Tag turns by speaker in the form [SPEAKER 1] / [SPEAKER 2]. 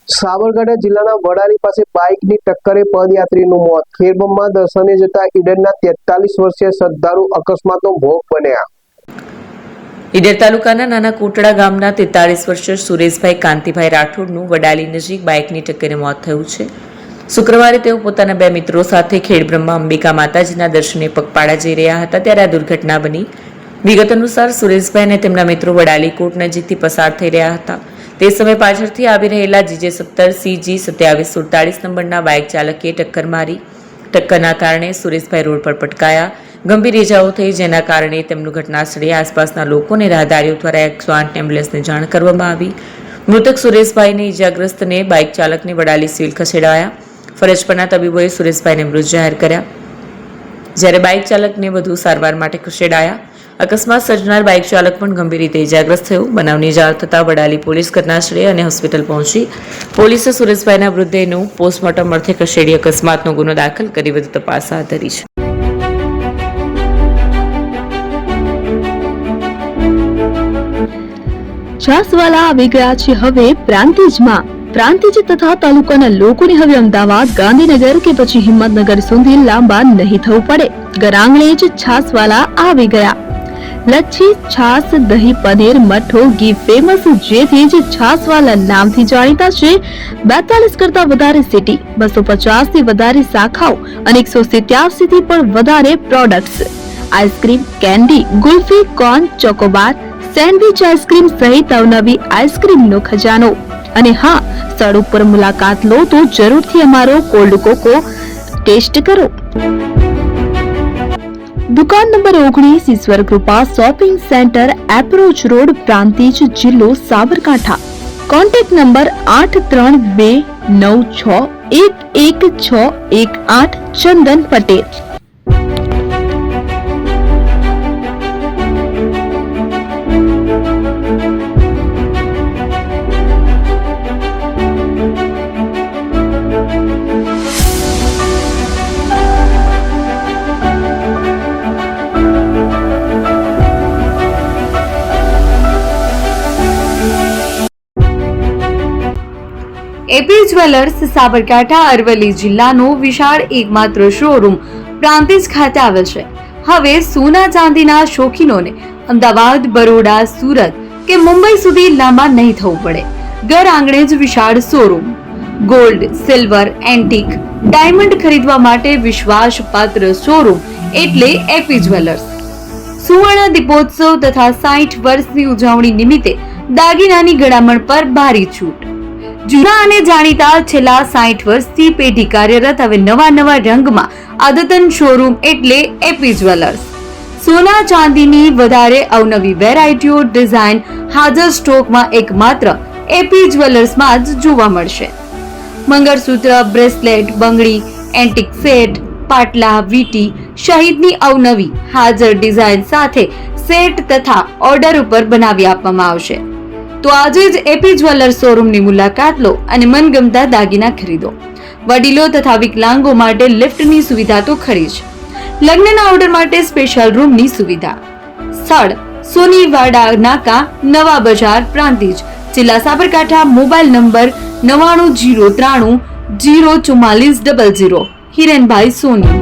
[SPEAKER 1] સાબરકાંઠા જિલ્લાના વડાલી પાસે બાઇકની ટક્કરે પદયાત્રીનું મોત. ખેડબ્રહ્મા દર્શને જતા ઈડરના 43 વર્ષીય શ્રદ્ધાળુ અકસ્માતનો ભોગ બન્યા.
[SPEAKER 2] ઈડર તાલુકાના નાના કોટડા ગામના 43 વર્ષીય સુરેશભાઈ કાંતિભાઈ રાઠોડનું વડાલી નજીક બાઇકની ટક્કરે મોત થયું છે. શુક્રવારે તેઓ પોતાના 2 મિત્રો સાથે ખેડબ્રહ્મા અંબિકા માતાજીના દર્શને પગપાળા જઈ રહ્યા હતા ત્યારે આ દુર્ઘટના બની. વિગત અનુસાર સુરેશભાઈ અને તેમના મિત્રો વડાલી કોટ નજીકથી પસાર થઈ રહ્યા હતા. તે સમયે પાછળથી આવી રહેલા GJ17 CG 2747 નંબરના બાઇક ચાલકે ટક્કર મારી. ટક્કરના કારણે સુરેશભાઈ રોડ પર પટકાયા. ગંભીર ઇજાઓ થઈ, જેના કારણે તેમનું ઘટનાસ્થળે આસપાસના લોકોને રાહદારીઓ દ્વારા 108 એમ્બ્યુલન્સને જાણ કરવામાં આવી. મૃતક સુરેશભાઈને ઇજાગ્રસ્તને બાઇક ચાલકને વડાલી સિવિલ ખસેડાયા. ફરજ પરના તબીબોએ સુરેશભાઈને મૃત જાહેર કર્યા, જ્યારે બાઇક ચાલકને વધુ સારવાર માટે ખસેડાયા. અકસ્માત સર્જનાર બાઇક ચાલક પણ ગંભીર રીતે ઇજાગ્રસ્ત થયો. બનાવની જાણ થતાં વડાલી પોલીસ ઘટનાસ્થળે અને હોસ્પિટલ પહોંચી. પોલીસે સુરેશભાઈના મૃતદેહનું પોસ્ટમોર્ટમ અર્થે ખસેડી અકસ્માતનો ગુનો દાખલ કરી વધુ તપાસ હાથ ધરી છે.
[SPEAKER 3] છાસવાલા આવી ગયા છે હવે પ્રાંતિજમાં. પ્રાંતિજ તથા તાલુકાના લોકોને હવે અમદાવાદ, ગાંધીનગર કે પછી હિંમતનગર સુધી લાંબા નહીં થવું પડે. ઘર જ છાસવાલા આવી ગયા. લચ્છી, છાસ, દહીં, પનીર, મઠો, ઘી ફેમસ, જેથી જ છાસવાલા નામથી જાણીતા છે. 42 કરતા વધારે સિટી, 250 થી વધારે શાખાઓ અને 187 થી પણ વધારે products. Ice cream, candy, kulfi, corn, Chocobar, sandwich ice cream સહિત અવનવી આઈસ્ક્રીમનો ખજાનો. અને હા, સ્થળ ઉપર મુલાકાત લો તો જરૂરથી અમારો કોલ્ડ કોકો ટેસ્ટ કરો. દુકાન number 19, Ishwar Krupa shopping centre, approach road, Prantij, જિલ્લો Sabarkantha. Contact number 8329611618. Chandan Patel.
[SPEAKER 4] AP jewellers Sabarkantha Aravalli જિલ્લાનો વિશાળ એકમાત્ર શોરૂમ પ્રાંતિજ ખાતે આવેલ છે. હવે સોના ચાંદીના શોખીનોને અમદાવાદ, બરોડા, સુરત કે મુંબઈ સુધી લાંબા નહીં થવું પડે. ઘર આંગણે જ વિશાળ showroom. Gold, silver, antique, diamond ખરીદવા માટે વિશ્વાસપાત્ર શોરૂમ એટલે એપી જ્વેલર્સ. સુવર્ણ દીપોત્સવ તથા 60 વર્ષની ઉજવણી નિમિત્તે દાગીનાની ગળામણ પર ભારી છૂટ. જૂના અને જાણીતા છેલ્લા 60 વર્ષથી પેઢી કાર્યરત હવે નવા રંગમાં અદ્યતન શોરૂમ એટલે એપી જ્વેલર્સ. સોના ચાંદીની વધારે અવનવી વેરાયટીઓ, ડિઝાઇન હાજર સ્ટોકમાં એકમાત્ર એપી જ્વેલર્સમાં જ જોવા મળશે. મંગળસૂત્ર, બ્રેસલેટ, બંગડી, એન્ટિક સેટ, પાટલા, વીટી સહિતની અવનવી હાજર ડિઝાઇન સાથે સેટ તથા ઓર્ડર ઉપર બનાવી આપવામાં આવશે. તો આજે જ એપી જ્વેલર્સ શોરૂમની મુલાકાત લો અને મનગમતા દાગીના ખરીદો. વડીલો તથા વિકલાંગો માટે લિફ્ટની સુવિધા તો ખરી જ. લગ્નના ઓર્ડર માટે સ્પેશિયલ રૂમની સુવિધા. સ્થળ સોનીવાડા નાકા, નવા બજાર, પ્રાંતિજ, જિલ્લા સાબરકાંઠા. Mobile number 9903004400. હિરેનભાઈ સોની.